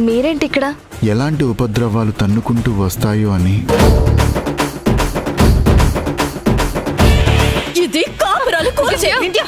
మీరేంటి ఇక్కడ? ఎలాంటి ఉపద్రవాలు తన్నుకుంటూ వస్తాయో అని. ఇది కాపురాలు కూల్చే విద్య.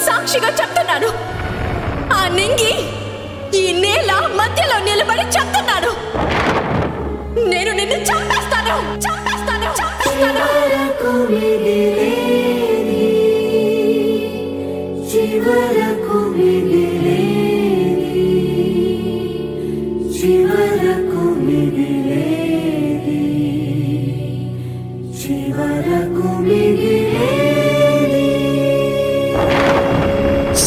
సాక్షిగా చెప్తున్నాను, ఆ నింగి ఈ నేల మధ్యలో నిలబడి చెప్తున్నాను, నేను నిన్ను చంపేస్తాను, చంపేస్తాను, చంపేస్తాను.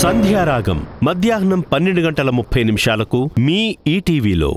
సంధ్యారాగం మధ్యాహ్నం 12:30 మీ ఈటీవీలో.